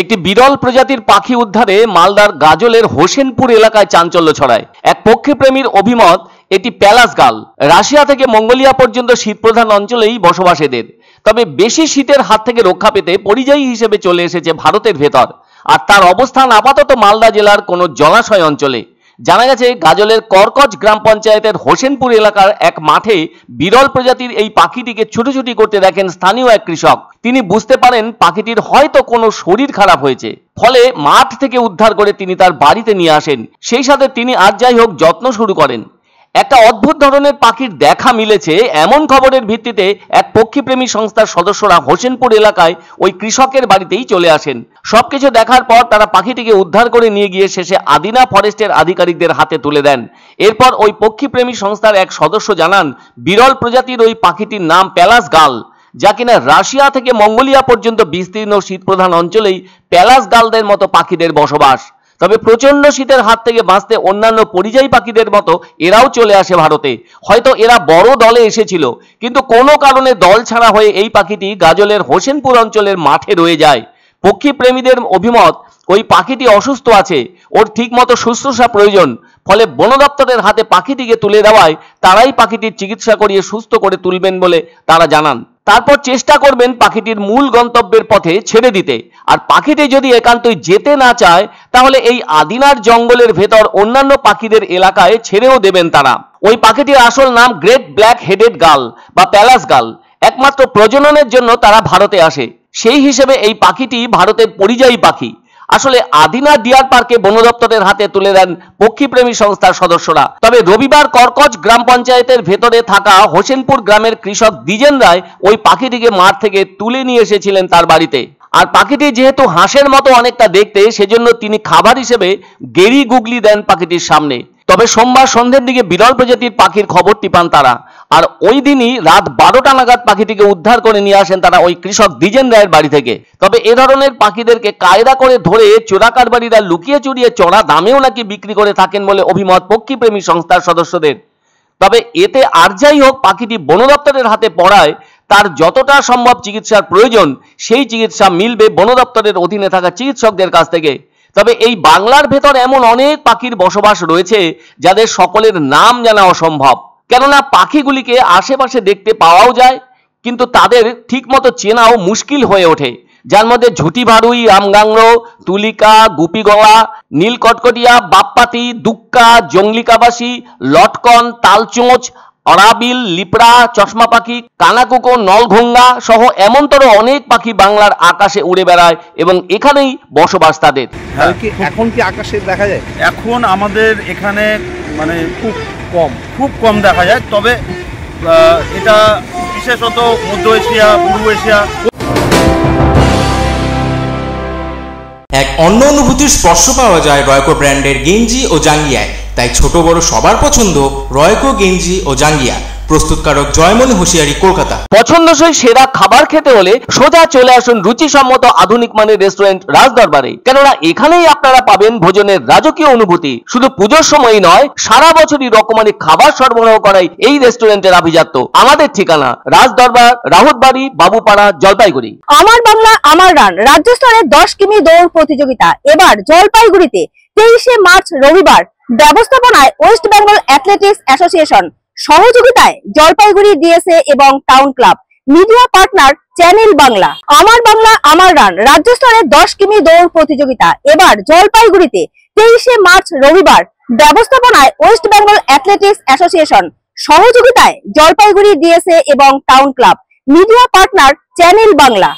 একটি বিরল প্রজাতির পাখি উদ্ধারে মালদার গাজলের হোসেনপুর এলাকায় চাঞ্চল্য ছড়ায়। এক পক্ষীপ্রেমীর অভিমত, এটি প্যালাস গাল। রাশিয়া থেকে মঙ্গোলিয়া পর্যন্ত শীতপ্রধান অঞ্চলেই বসবাস এদের। তবে বেশি শীতের হাত থেকে রক্ষা পেতে পরিযায়ী হিসেবে চলে এসেছে ভারতের ভেতর, আর তার অবস্থান আপাতত মালদা জেলার কোনো জলাশয় অঞ্চলে। জানা গেছে, গাজলের করকচ গ্রাম পঞ্চায়েতের হোসেনপুর এলাকার এক মাঠে বিরল প্রজাতির এই পাখিটিকে ছুটোছুটি করতে দেখেন স্থানীয় এক কৃষক। তিনি বুঝতে পারেন পাখিটির হয়তো কোনো শরীর খারাপ হয়েছে, ফলে মাঠ থেকে উদ্ধার করে তিনি তার বাড়িতে নিয়ে আসেন। সেই সাথে তিনি আর যাই হোক যত্ন শুরু করেন। একটা অদ্ভুত ধরনের পাখির দেখা মিলেছে এমন খবরের ভিত্তিতে এক পক্ষীপ্রেমী সংস্থার সদস্যরা হোসেনপুর এলাকায় ওই কৃষকের বাড়িতেই চলে আসেন। সবকিছু দেখার পর তারা পাখিটিকে উদ্ধার করে নিয়ে গিয়ে শেষে আদিনা ফরেস্টের আধিকারিকদের হাতে তুলে দেন। এরপর ওই পক্ষীপ্রেমী সংস্থার এক সদস্য জানান, বিরল প্রজাতির ওই পাখিটির নাম প্যালাস গাল, যা কিনা রাশিয়া থেকে মঙ্গোলিয়া পর্যন্ত বিস্তীর্ণ শীতপ্রধান অঞ্চলেই প্যালাস গালদের মতো পাখিদের বসবাস। তবে প্রচন্ড শীতের হাত থেকে বাঁচতে অন্যান্য পরিযায়ী পাখিদের মতো এরাও চলে আসে ভারতে। হয়তো এরা বড় দলে এসেছিল, কিন্তু কোনো কারণে দল ছাড়া হয়ে এই পাখিটি গাজলের হোসেনপুর অঞ্চলের মাঠে রয়ে যায়। পক্ষী প্রেমীদের অভিমত, ওই পাখিটি অসুস্থ আছে, ওর ঠিকমতো শুশ্রূষা প্রয়োজন। ফলে বন দপ্তরের হাতে পাখিটিকে তুলে দেওয়ায় তারাই পাখিটির চিকিৎসা করিয়ে সুস্থ করে তুলবেন বলে তারা জানান। তারপর চেষ্টা করবেন পাখিটির মূল গন্তব্যের পথে ছেড়ে দিতে। আর পাখিটি যদি একান্তই যেতে না চায়, তাহলে এই আদিনার জঙ্গলের ভেতর অন্যান্য পাখিদের এলাকায় ছেড়েও দেবেন তারা। ওই পাখিটির আসল নাম গ্রেট ব্ল্যাক হেডেড গাল বা প্যালাস গাল। একমাত্র প্রজননের জন্য তারা ভারতে আসে। সেই হিসেবে এই পাখিটি ভারতের পরিযায়ী পাখি। আসলে আদিনা ডিয়ার পার্কে বন দপ্তরের হাতে তুলে দেন পক্ষীপ্রেমী সংস্থার সদস্যরা। তবে রবিবার করকচ গ্রাম পঞ্চায়েতের ভেতরে থাকা হোসেনপুর গ্রামের কৃষক দ্বিজেন রায় ওই পাখিটিকে মাঠ থেকে তুলে নিয়ে এসেছিলেন তার বাড়িতে। আর পাখিটি যেহেতু হাঁসের মতো অনেকটা দেখতে, সেজন্য তিনি খাবার হিসেবে গেরি গুগলি দেন পাখিটির সামনে। তবে সোমবার সন্ধ্যের দিকে বিরল প্রজাতির পাখির খবরটি পান তারা, আর ওই দিনই রাত 12টা নাগাদ পাখিটিকে উদ্ধার করে নিয়ে আসেন তারা ওই কৃষক দ্বিজেন রায়ের বাড়ি থেকে। তবে এ ধরনের পাখিদেরকে কায়দা করে ধরে চোরাকারবারিরা লুকিয়ে চুরিয়ে চড়া দামেও নাকি বিক্রি করে থাকেন বলে অভিমত পক্ষীপ্রেমী সংস্থার সদস্যদের। তবে এতে আর যাই হোক, পাখিটি বন দপ্তরের হাতে পড়ায় তার যতটা সম্ভব চিকিৎসার প্রয়োজন, সেই চিকিৎসা মিলবে বন দপ্তরের অধীনে থাকা চিকিৎসকদের কাছ থেকে। তবে এই বাংলার ভেতর এমন অনেক পাখির বসবাস রয়েছে যাদের সকলের নাম জানা অসম্ভব। কেননা পাখিগুলিকে আশেপাশে দেখতে পাওয়াও যায়, কিন্তু তাদের ঠিকমতো চেনাও মুশকিল হয়ে ওঠে। যার মধ্যে ঝুটি ভারুই, রামগাংড়ো, তুলিকা, গুপিগলা, নীল কটকটিয়া, বাপ্পাতি, দুক্কা, জঙ্গলিকাবাসী, লটকন, তালচোঁচ, অরাবিল, লিপড়া, চশমা পাখি, কানাকুকো, নলঘোঙ্গা সহ এমনতর অনেক পাখি বাংলার আকাশে উড়ে বেড়ায় এবং এখানেই বসবাস তাদের। এখন কি আকাশে দেখা যায়? এখন আমাদের এখানে মানে খুব কম দেখা যায়। তবে এটা বিশেষত মধ্য এশিয়া, পূর্ব এশিয়া। এক অন্য অনুভূতির স্পর্শ পাওয়া যায় রয়কো ব্র্যান্ডের গেঞ্জি ও জাঙ্গিয়ায়। তাই ছোট বড় সবার পছন্দ রয়কো গেঞ্জি ও জাঙ্গিয়া। প্রস্তুতকারক জয়মনি হোশিয়ারি, কলকাতা। পছন্দসই সেরা খাবার খেতে হলে সোজা চলে আসুন রুচিসম্মত আধুনিক মানের রেস্টুরেন্ট রাজদরবারে। কেননা এখানেই আপনারা পাবেন ভোজনের রাজকীয় অনুভূতি। শুধু পুজোর সময়ই নয়, সারা বছরই রকমারি খাবার সরবরাহ করাই এই রেস্টুরেন্টের আভিজাত্য। আমাদের ঠিকানা রাজদরবার, রাহুতবাড়ি, বাবুপাড়া, জলপাইগুড়ি। আমার বাংলা আমার রান রাজ্য স্তরের 10 কিমি দৌড় প্রতিযোগিতা এবার জলপাইগুড়িতে 23শে মার্চ রবিবার। ব্যবস্থাপনায় ওয়েস্ট বেঙ্গল অ্যাথলেটিক্স অ্যাসোসিয়েশন, সহযোগিতায় জলপাইগুড়ি ডিএসএ এবং town club, media partner channel Bangla. আমার বাংলা আমার রান রাজ্য স্তরের 10 কিমি দৌড় প্রতিযোগিতা এবার জলপাইগুড়িতে 23শে মার্চ রবিবার। ব্যবস্থাপনায় ওয়েস্ট বেঙ্গল অ্যাথলেটিক্স অ্যাসোসিয়েশন, সহযোগিতায় জলপাইগুড়ি ডিএসএ এবং town club, media partner channel Bangla.